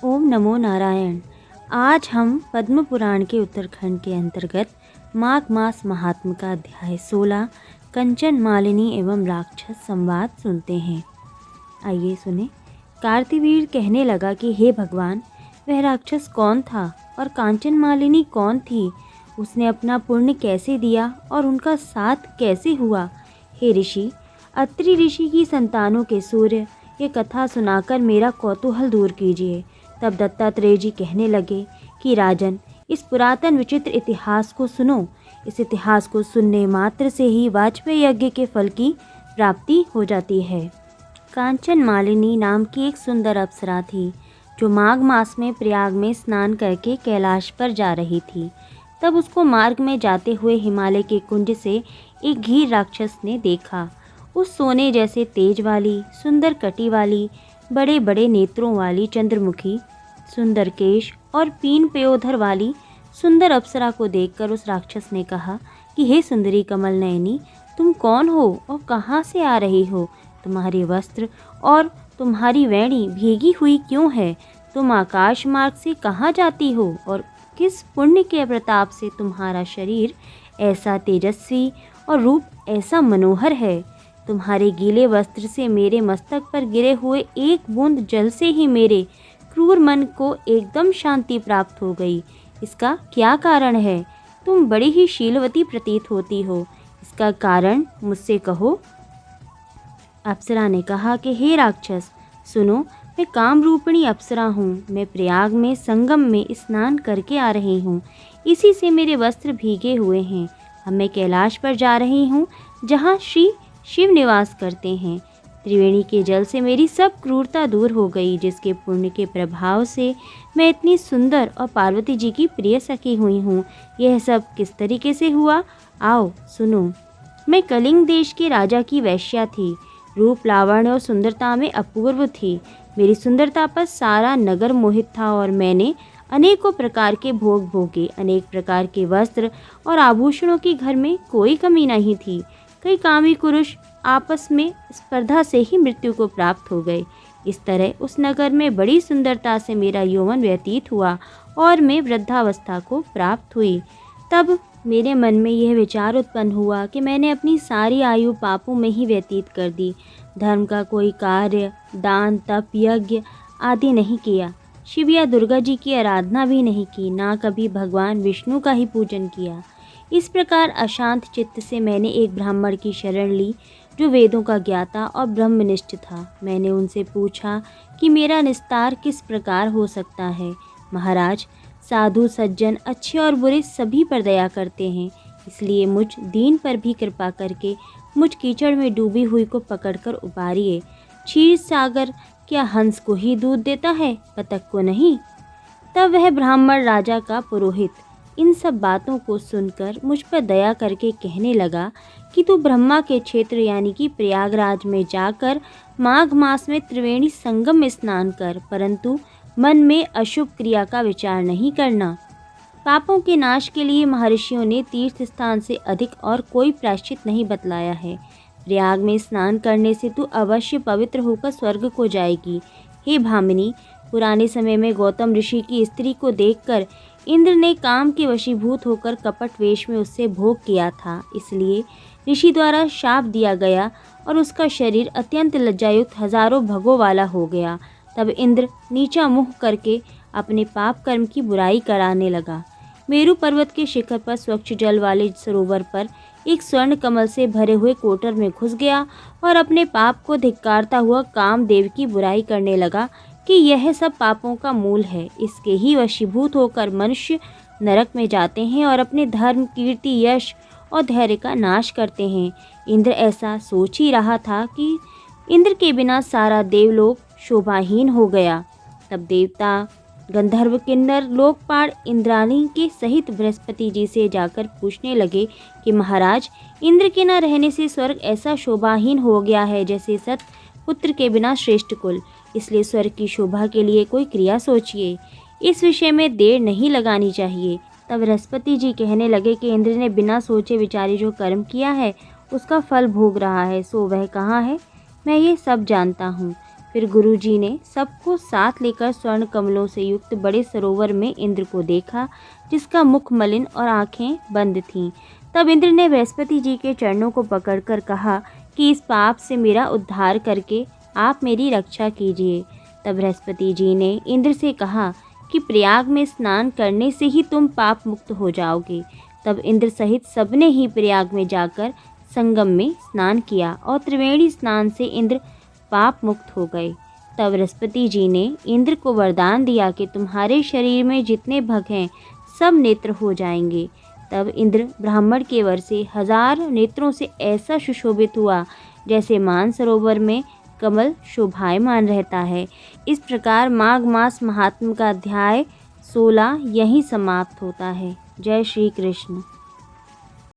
ओम नमो नारायण। आज हम पद्म पुराण के उत्तरखंड के अंतर्गत माघ मास महात्म का अध्याय 16 कंचन मालिनी एवं राक्षस संवाद सुनते हैं। आइए सुने। कार्तिवीर कहने लगा कि हे भगवान, वह राक्षस कौन था और कांचन मालिनी कौन थी? उसने अपना पुण्य कैसे दिया और उनका साथ कैसे हुआ? हे ऋषि, अत्रि ऋषि की संतानों के सूर्य, ये कथा सुनाकर मेरा कौतूहल दूर कीजिए। तब दत्तात्रेय जी कहने लगे कि राजन, इस पुरातन विचित्र इतिहास को सुनो। इस इतिहास को सुनने मात्र से ही वाजपेयी यज्ञ के फल की प्राप्ति हो जाती है। कांचन मालिनी नाम की एक सुंदर अप्सरा थी, जो माघ मास में प्रयाग में स्नान करके कैलाश पर जा रही थी। तब उसको मार्ग में जाते हुए हिमालय के कुंज से एक घीर राक्षस ने देखा। उस सोने जैसे तेज वाली, सुंदर कटी वाली, बड़े बड़े नेत्रों वाली, चंद्रमुखी, सुंदर केश और पीन पयोधर वाली सुंदर अप्सरा को देखकर उस राक्षस ने कहा कि हे सुंदरी कमल नयनी, तुम कौन हो और कहाँ से आ रही हो? तुम्हारे वस्त्र और तुम्हारी वैणी भीगी हुई क्यों है? तुम आकाश मार्ग से कहाँ जाती हो और किस पुण्य के प्रताप से तुम्हारा शरीर ऐसा तेजस्वी और रूप ऐसा मनोहर है? तुम्हारे गीले वस्त्र से मेरे मस्तक पर गिरे हुए एक बूंद जल से ही मेरे क्रूर मन को एकदम शांति प्राप्त हो गई। इसका क्या कारण है? तुम बड़ी ही शीलवती प्रतीत होती हो, इसका कारण मुझसे कहो। अप्सरा ने कहा कि हे राक्षस, सुनो, मैं काम रूपिणी अप्सरा हूँ। मैं प्रयाग में संगम में स्नान करके आ रही हूँ। इसी से मेरे वस्त्र भीगे हुए हैं। अब मैं कैलाश पर जा रही हूँ, जहाँ श्री शिव निवास करते हैं। त्रिवेणी के जल से मेरी सब क्रूरता दूर हो गई, जिसके पुण्य के प्रभाव से मैं इतनी सुंदर और पार्वती जी की प्रिय सखी हुई हूँ। यह सब किस तरीके से हुआ, आओ सुनो। मैं कलिंग देश के राजा की वैश्या थी। रूप, लावण्य और सुंदरता में अपूर्व थी। मेरी सुंदरता पर सारा नगर मोहित था और मैंने अनेकों प्रकार के भोग भोगे। अनेक प्रकार के वस्त्र और आभूषणों की घर में कोई कमी नहीं थी। कई कामी पुरुष आपस में स्पर्धा से ही मृत्यु को प्राप्त हो गए। इस तरह उस नगर में बड़ी सुंदरता से मेरा यौवन व्यतीत हुआ और मैं वृद्धावस्था को प्राप्त हुई। तब मेरे मन में यह विचार उत्पन्न हुआ कि मैंने अपनी सारी आयु पापों में ही व्यतीत कर दी। धर्म का कोई कार्य, दान, तप, यज्ञ आदि नहीं किया। शिव या दुर्गा जी की आराधना भी नहीं की, ना कभी भगवान विष्णु का ही पूजन किया। इस प्रकार अशांत चित्त से मैंने एक ब्राह्मण की शरण ली, जो वेदों का ज्ञाता और ब्रह्मनिष्ठ था। मैंने उनसे पूछा कि मेरा निस्तार किस प्रकार हो सकता है। महाराज, साधु सज्जन, अच्छे और बुरे सभी पर दया करते हैं, इसलिए मुझ दीन पर भी कृपा करके मुझ कीचड़ में डूबी हुई को पकड़कर उबारिए। क्षीर सागर क्या हंस को ही दूध देता है, बतख को नहीं? तब वह ब्राह्मण राजा का पुरोहित इन सब बातों को सुनकर मुझ पर दया करके कहने लगा कि तू ब्रह्मा के क्षेत्र यानी कि प्रयागराज में जाकर माघ मास में त्रिवेणी संगम में स्नान कर, परंतु मन में अशुभ क्रिया का विचार नहीं करना। पापों के नाश के लिए महर्षियों ने तीर्थ स्थान से अधिक और कोई प्रायश्चित नहीं बतलाया है। प्रयाग में स्नान करने से तू अवश्य पवित्र होकर स्वर्ग को जाएगी। हे भामिनी, पुराने समय में गौतम ऋषि की स्त्री को देखकर इंद्र ने काम के वशीभूत होकर कपट वेश में उससे भोग किया था। इसलिए ऋषि द्वारा शाप दिया गया और उसका शरीर अत्यंत लज्जायुक्त हजारों भगों वाला हो गया। तब इंद्र नीचा मुँह करके अपने पाप कर्म की बुराई कराने लगा। मेरु पर्वत के शिखर पर स्वच्छ जल वाले सरोवर पर एक स्वर्ण कमल से भरे हुए कोटर में घुस गया और अपने पाप को धिक्कारता हुआ कामदेव की बुराई करने लगा कि यह सब पापों का मूल है। इसके ही वशीभूत होकर मनुष्य नरक में जाते हैं और अपने धर्म, कीर्ति, यश और धैर्य का नाश करते हैं। इंद्र ऐसा सोच ही रहा था कि इंद्र के बिना सारा देवलोक शोभाहीन हो गया। तब देवता, गंधर्व, किन्नर, लोकपाल इंद्राणी के सहित बृहस्पति जी से जाकर पूछने लगे कि महाराज, इंद्र के न रहने से स्वर्ग ऐसा शोभाहीन हो गया है जैसे सत पुत्र के बिना श्रेष्ठ कुल। इसलिए स्वर्ग की शोभा के लिए कोई क्रिया सोचिए। इस विषय में देर नहीं लगानी चाहिए। तब बृहस्पति जी कहने लगे कि इंद्र ने बिना सोचे विचारे जो कर्म किया है उसका फल भोग रहा है, सो वह कहाँ है? मैं ये सब जानता हूँ। फिर गुरुजी ने सबको साथ लेकर स्वर्ण कमलों से युक्त बड़े सरोवर में इंद्र को देखा, जिसका मुख मलिन और आंखें बंद थीं। तब इंद्र ने बृहस्पति जी के चरणों को पकड़कर कहा कि इस पाप से मेरा उद्धार करके आप मेरी रक्षा कीजिए। तब बृहस्पति जी ने इंद्र से कहा कि प्रयाग में स्नान करने से ही तुम पाप मुक्त हो जाओगे। तब इंद्र सहित सबने ही प्रयाग में जाकर संगम में स्नान किया और त्रिवेणी स्नान से इंद्र पाप मुक्त हो गए। तब बृहस्पति जी ने इंद्र को वरदान दिया कि तुम्हारे शरीर में जितने भग हैं सब नेत्र हो जाएंगे। तब इंद्र ब्राह्मण के वर से 1000 नेत्रों से ऐसा सुशोभित हुआ जैसे मानसरोवर में कमल शोभायमान रहता है। इस प्रकार माघ मास महात्म का अध्याय 16 यहीं समाप्त होता है। जय श्री कृष्ण।